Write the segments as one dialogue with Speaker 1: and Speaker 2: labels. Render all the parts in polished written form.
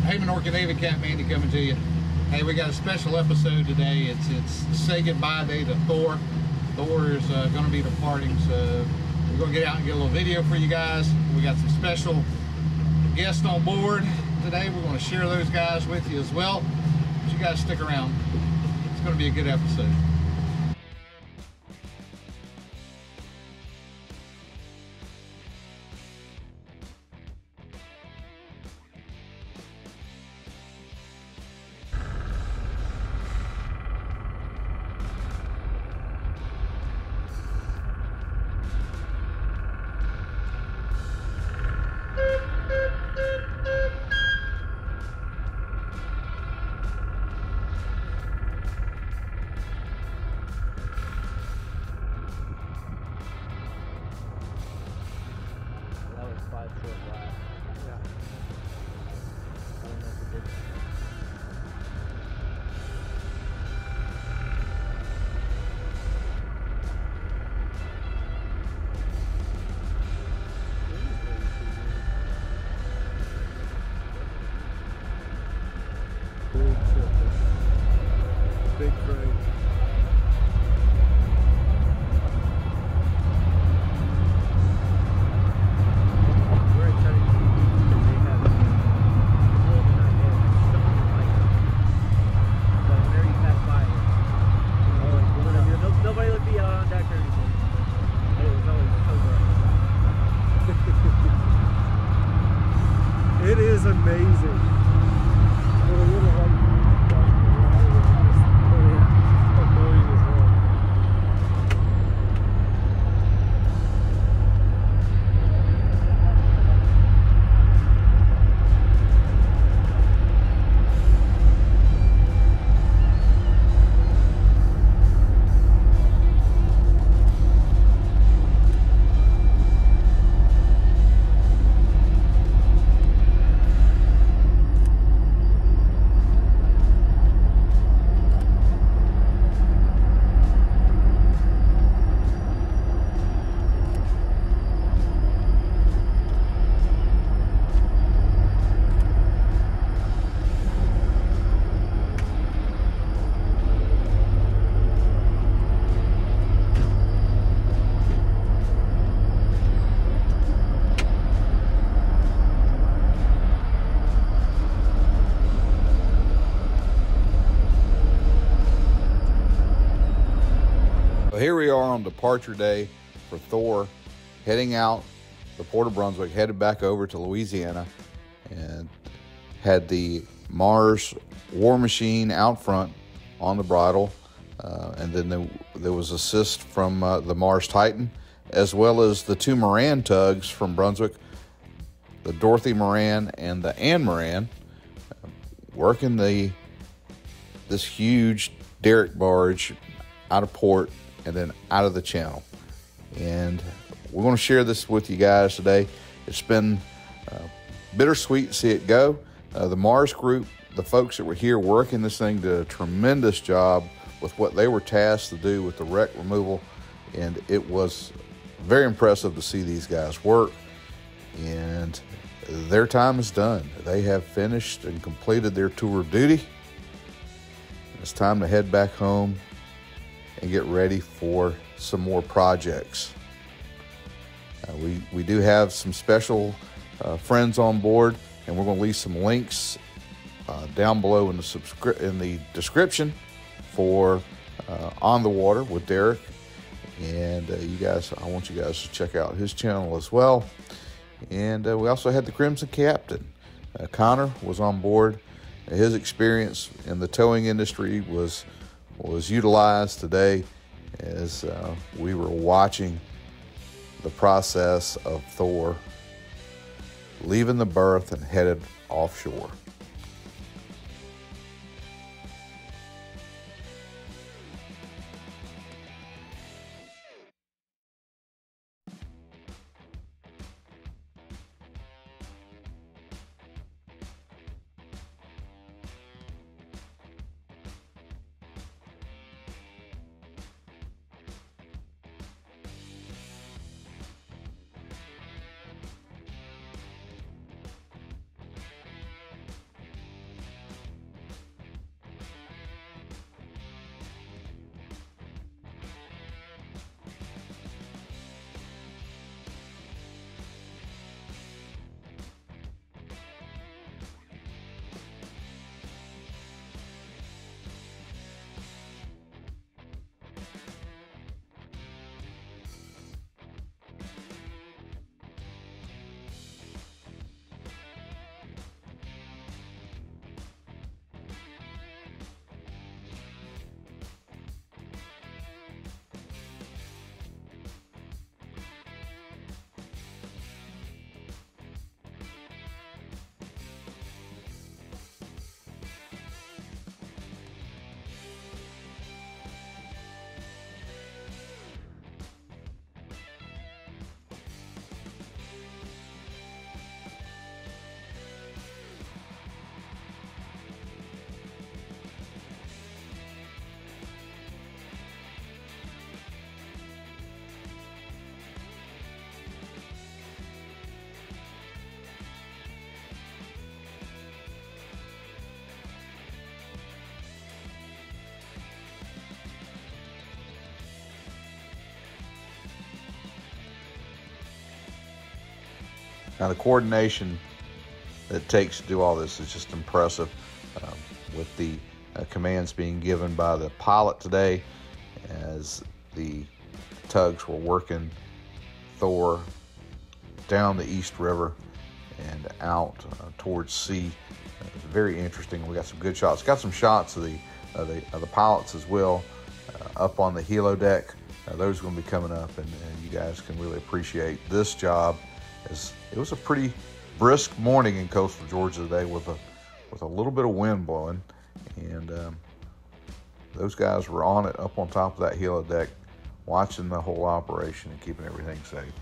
Speaker 1: Hey, Minorcan Capt Mandy coming to you. Hey, we got a special episode today. It's say goodbye day to Thor. Thor is going to be departing, so we're going to get out and get a little video for you guys. We got some special guests on board today. We're going to share those guys with you as well. But you guys stick around. It's going to be a good episode.
Speaker 2: Big crane. We're in Chinese because they have more than not have something like it. But whenever you pass by it, nobody would be out on deck or anything. It was always so good. It is amazing. With a little white
Speaker 3: So here we are on departure day for Thor, heading out the port of Brunswick, headed back over to Louisiana, and had the M.A.R.S war machine out front on the bridle, and then there was assist from the M.A.R.S Titan, as well as the two Moran tugs from Brunswick, the Dorothy Moran and the Ann Moran, working this huge derrick barge out of port and then out of the channel. And we're going to share this with you guys today. It's been bittersweet to see it go. The M.A.R.S group, the folks that were here working this thing, did a tremendous job with what they were tasked to do with the wreck removal, and it was very impressive to see these guys work. And their time is done. They have finished and completed their tour of duty. It's time to head back home and get ready for some more projects. We do have some special friends on board, and we're going to leave some links down below in the description for On the Water with Derek. And I want you guys to check out his channel as well. And we also had the Crimson Captain. Connor was on board. His experience in the towing industry was utilized today as we were watching the process of Thor leaving the berth and headed offshore. Now the coordination that it takes to do all this is just impressive, with the commands being given by the pilot today as the tugs were working Thor down the East River and out towards sea. It's very interesting. We got some good shots. Got some shots of the pilots as well up on the helo deck. Those are going to be coming up, and you guys can really appreciate this job. It was a pretty brisk morning in coastal Georgia today with a little bit of wind blowing, and those guys were on it up on top of that helo deck, watching the whole operation and keeping everything safe.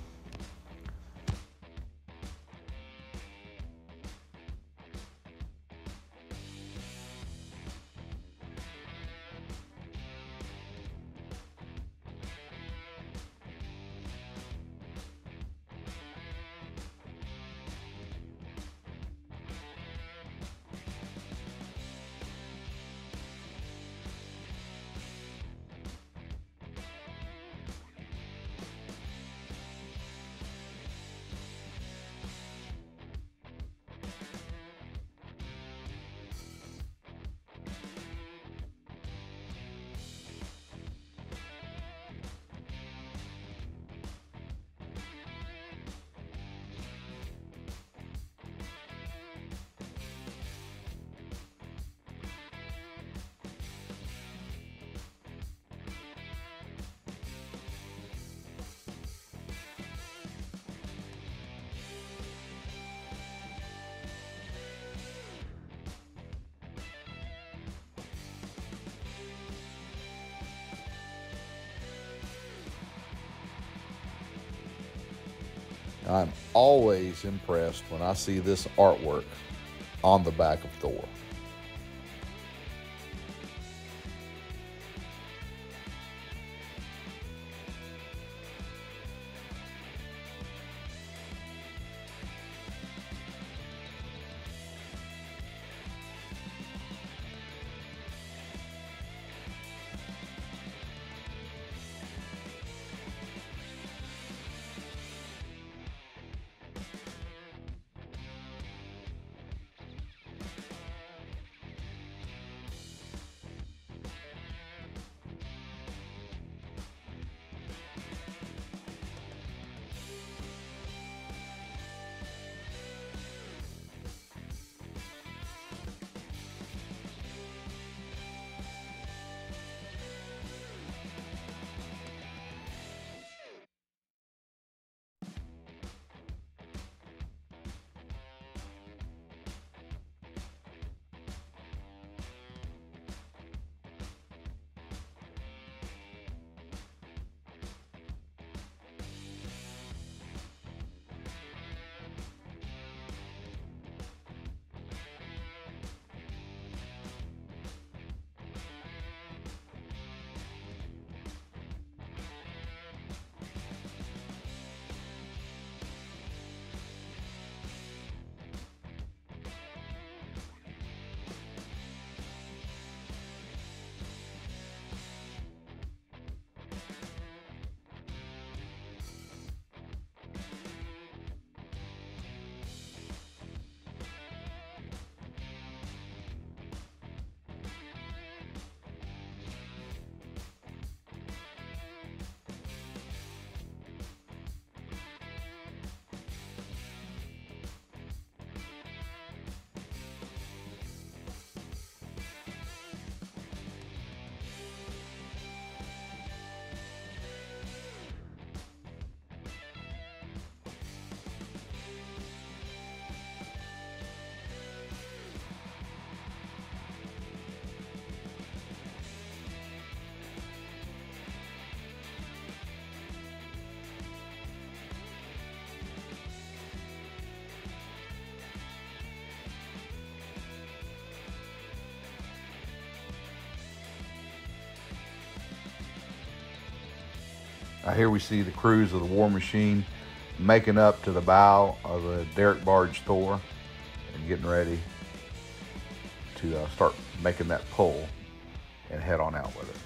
Speaker 3: I'm always impressed when I see this artwork on the back of Thor. Here we see the crews of the War Machine making up to the bow of the derrick barge Thor and getting ready to start making that pull and head on out with it.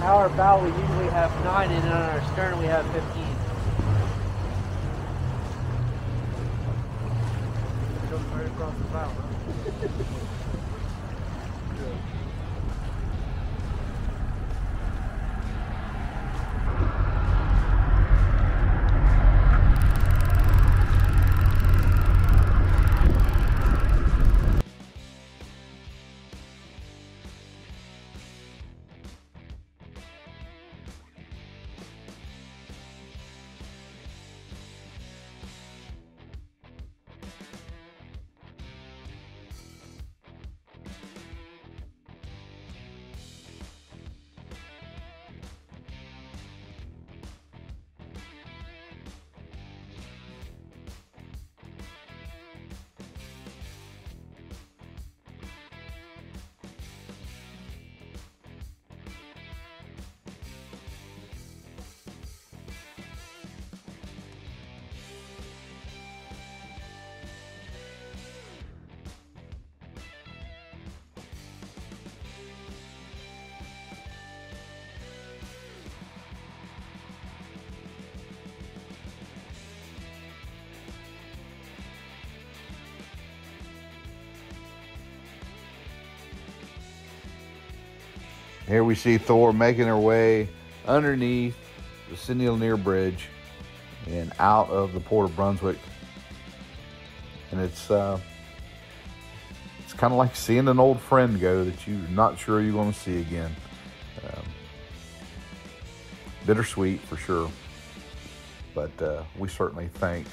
Speaker 2: our bow we usually have 9, and on our stern we have 15. Jump right across the bow, huh?
Speaker 3: Here we see Thor making her way underneath the St.simons Bridge and out of the Port of Brunswick. And it's kind of like seeing an old friend go that you're not sure you're going to see again. Bittersweet for sure, but we certainly thank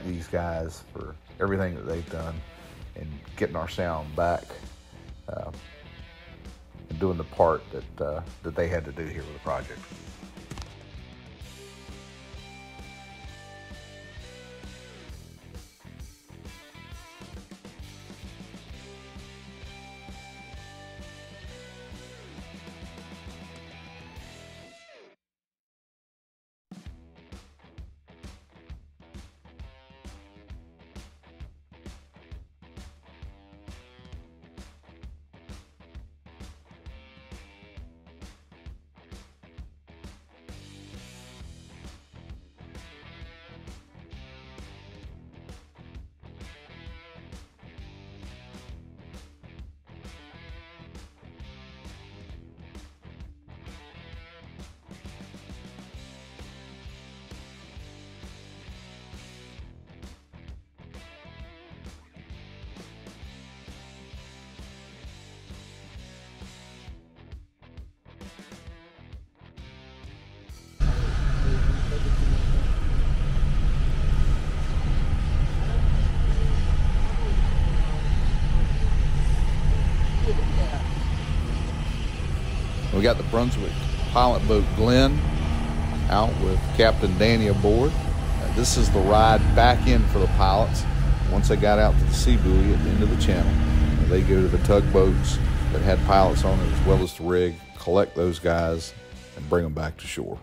Speaker 3: these guys for everything that they've done in getting our sound back. And doing the part that they had to do here with the project. We got the Brunswick pilot boat Glenn out with Captain Danny aboard. This is the ride back in for the pilots. Once they got out to the sea buoy at the end of the channel, they go to the tugboats that had pilots on it as well as the rig, collect those guys, and bring them back to shore.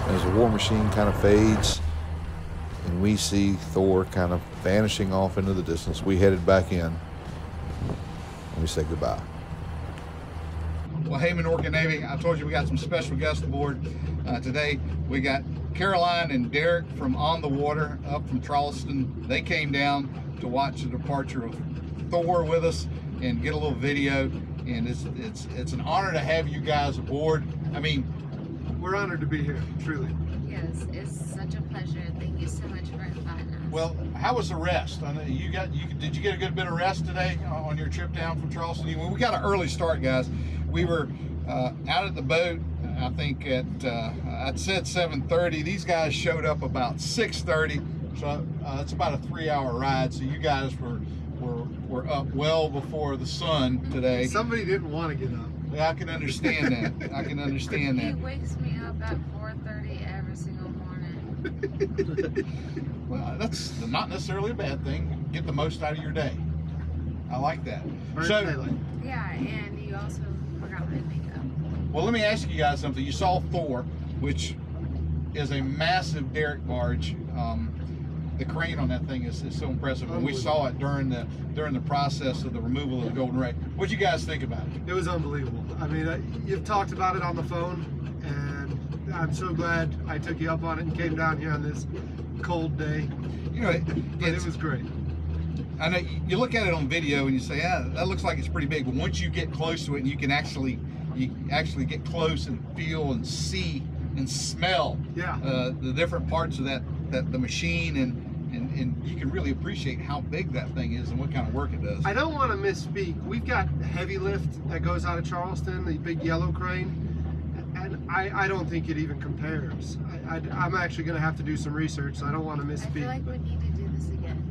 Speaker 3: As the war machine kind of fades and we see Thor kind of vanishing off into the distance, we headed back in and we said goodbye.
Speaker 1: Well, hey, Minorcan Navy, I told you we got some special guests aboard today. We got Caroline and Derek from On the Water up from Charleston. They came down to watch the departure of Thor with us and get a little video. And it's an honor to have you guys aboard. I mean,
Speaker 4: we're honored to be here, truly.
Speaker 5: Yes, it's such a pleasure. Thank you so much for inviting us.
Speaker 1: Well, how was the rest? I know did you get a good bit of rest today on your trip down from Charleston? We got an early start, guys. We were out at the boat, I think at I'd said 7:30. These guys showed up about 6:30, so it's about a 3-hour ride. So you guys were up well before the sun today.
Speaker 4: Somebody didn't want to get up.
Speaker 1: Yeah, I can understand that. I can understand that.
Speaker 5: He wakes me up at 4:30 every single morning.
Speaker 1: Well, that's not necessarily a bad thing. Get the most out of your day. I like that.
Speaker 5: Yeah, and you also forgot my makeup.
Speaker 1: Well, let me ask you guys something. You saw Thor, which is a massive derrick barge. The crane on that thing is so impressive. And we saw it during the process of the removal of the Golden Ray. What'd you guys think about it?
Speaker 4: It was unbelievable. I mean, you've talked about it on the phone, and I'm so glad I took you up on it and came down here on this cold day.
Speaker 1: You know,
Speaker 4: it was great.
Speaker 1: I know you look at it on video and you say, yeah, that looks like it's pretty big. But once you get close to it, and you actually get close and feel and see and smell the different parts of the machine, and you can really appreciate how big that thing is and what kind of work it does.
Speaker 4: I don't want to misspeak. We've got heavy lift that goes out of Charleston, the big yellow crane, and I don't think it even compares. I'm actually going to have to do some research, so I don't want to misspeak.
Speaker 5: I feel like we need to do this again.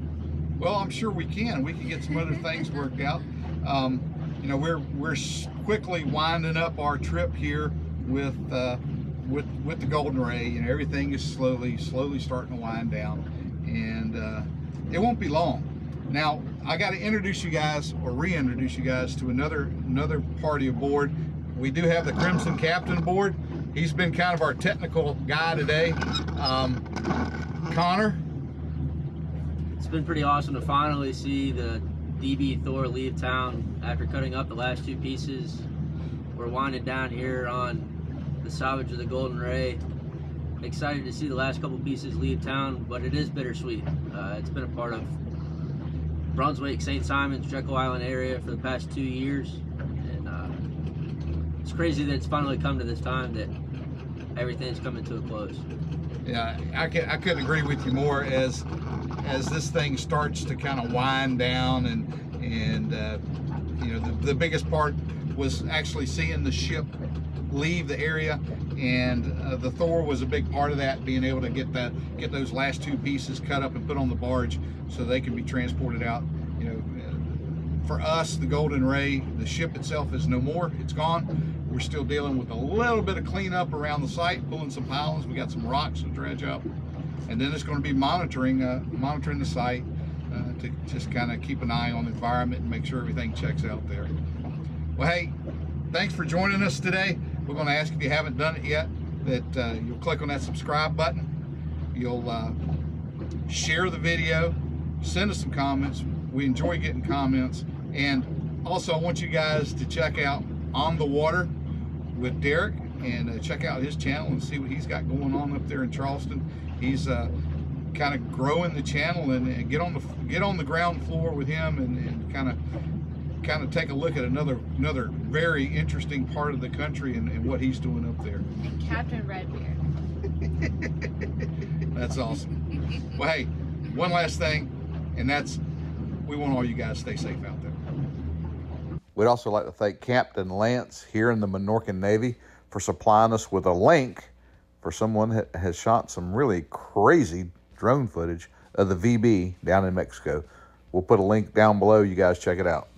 Speaker 1: Well, I'm sure we can. We can get some other things worked out. You know, we're quickly winding up our trip here with the Golden Ray. You know, everything is slowly starting to wind down, and it won't be long. Now, I got to introduce you guys, or reintroduce you guys, to another party aboard. We do have the Crimson Captain aboard. He's been kind of our technical guy today. Connor.
Speaker 2: It's been pretty awesome to finally see the DB Thor leave town after cutting up the last 2 pieces. We're winding down here on the salvage of the Golden Ray. Excited to see the last couple pieces leave town, but it is bittersweet. It's been a part of Brunswick, St.simons, Jekyll Island area for the past 2 years, and it's crazy that it's finally come to this time that everything's coming to a close.
Speaker 1: Yeah, I couldn't agree with you more. As this thing starts to kind of wind down, and you know, the biggest part was actually seeing the ship leave the area, and the Thor was a big part of that, being able to get those last 2 pieces cut up and put on the barge so they can be transported out. You know, for us, the Golden Ray, the ship itself is no more. It's gone. We're still dealing with a little bit of cleanup around the site, pulling some pilings. We got some rocks to dredge up, and then it's going to be monitoring the site to just kind of keep an eye on the environment and make sure everything checks out there. Well, hey, thanks for joining us today. We're going to ask, if you haven't done it yet, that you'll click on that subscribe button. You'll share the video, send us some comments. We enjoy getting comments. And also, I want you guys to check out On the Water with Derek, and check out his channel and see what he's got going on up there in Charleston. He's kind of growing the channel, and get on the ground floor with him, and kind of take a look at another very interesting part of the country and what he's doing up there.
Speaker 5: And Captain Redbeard.
Speaker 1: That's awesome. Well, hey, one last thing, and that's, we want all you guys to stay safe out there.
Speaker 3: We'd also like to thank Captain Lance here in the Minorcan Navy for supplying us with a link for someone that has shot some really crazy drone footage of the VB down in Mexico. We'll put a link down below. You guys check it out.